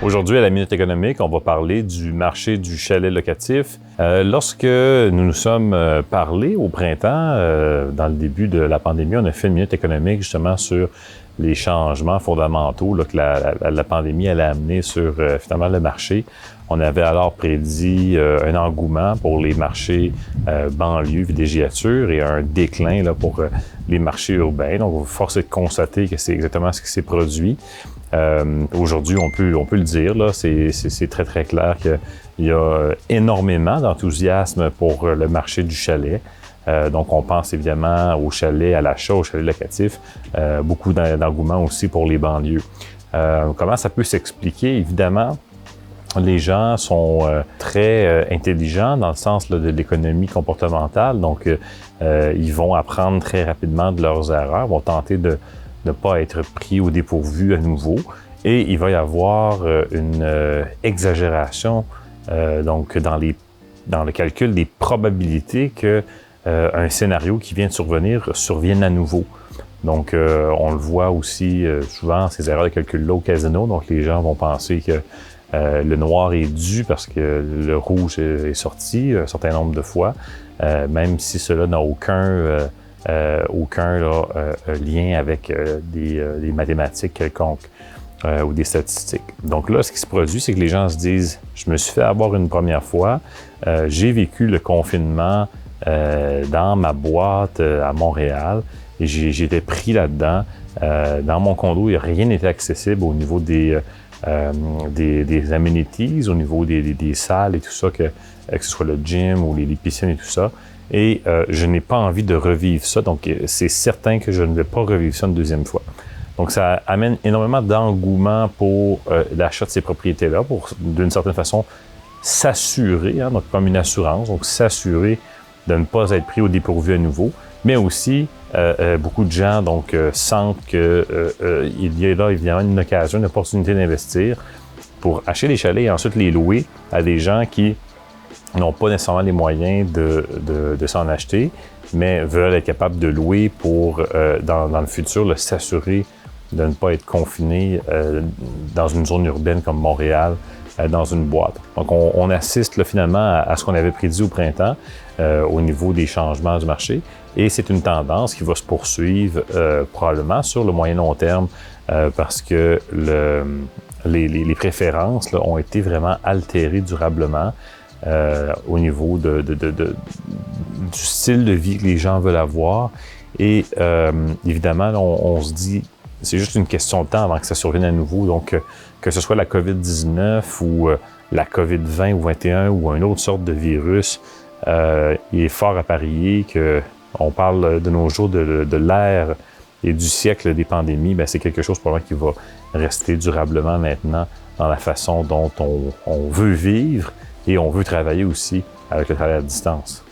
Aujourd'hui, à la Minute économique, on va parler du marché du chalet locatif. Lorsque nous nous sommes parlé au printemps, dans le début de la pandémie, on a fait une Minute économique justement sur les changements fondamentaux là, que la pandémie allait amener sur finalement le marché. On avait alors prédit un engouement pour les marchés banlieues, villégiatures et un déclin là, pour les marchés urbains. Donc, force est de constater que c'est exactement ce qui s'est produit. Aujourd'hui, on peut le dire, là, c'est très, très clair qu'il y a énormément d'enthousiasme pour le marché du chalet. Donc, on pense évidemment au chalet, à l'achat, au chalet locatif. Beaucoup d'engouement aussi pour les banlieues. Comment ça peut s'expliquer? Évidemment, les gens sont très intelligents dans le sens là, de l'économie comportementale. Donc, ils vont apprendre très rapidement de leurs erreurs, vont tenter de ne pas être pris au dépourvu à nouveau. Et il va y avoir une exagération donc dans le calcul des probabilités que un scénario qui vient de survenir survienne à nouveau. Donc, on le voit aussi souvent, ces erreurs de calcul-là au casino. Donc, les gens vont penser que le noir est dû parce que le rouge est sorti un certain nombre de fois, même si cela n'a aucun lien avec des mathématiques quelconques ou des statistiques. Donc là, ce qui se produit, c'est que les gens se disent « Je me suis fait avoir une première fois, j'ai vécu le confinement dans ma boîte à Montréal et j'ai été pris là-dedans. Dans mon condo, rien n'était accessible au niveau des amenities, au niveau des salles et tout ça, que ce soit le gym ou les piscines et tout ça. Et je n'ai pas envie de revivre ça, donc c'est certain que je ne vais pas revivre ça une deuxième fois. Donc, ça amène énormément d'engouement pour l'achat de ces propriétés-là, pour, d'une certaine façon, s'assurer, hein, donc comme une assurance, donc s'assurer de ne pas être pris au dépourvu à nouveau, mais aussi, beaucoup de gens donc sentent qu'il y a là évidemment une occasion, une opportunité d'investir pour acheter des chalets et ensuite les louer à des gens qui n'ont pas nécessairement les moyens de s'en acheter, mais veulent être capables de louer pour, dans le futur, s'assurer de ne pas être confinés dans une zone urbaine comme Montréal, dans une boîte. Donc, on assiste là, finalement à ce qu'on avait prédit au printemps au niveau des changements du marché. Et c'est une tendance qui va se poursuivre probablement sur le moyen-long terme parce que les préférences là, ont été vraiment altérées durablement au niveau du style de vie que les gens veulent avoir. Et évidemment, on se dit, c'est juste une question de temps avant que ça survienne à nouveau. Donc, que ce soit la COVID-19 ou la COVID-20 ou 21 ou une autre sorte de virus, il est fort à parier qu'on parle de nos jours de l'ère et du siècle des pandémies. Bien, c'est quelque chose probablement qui va rester durablement maintenant dans la façon dont on veut vivre et on veut travailler aussi avec le travail à distance.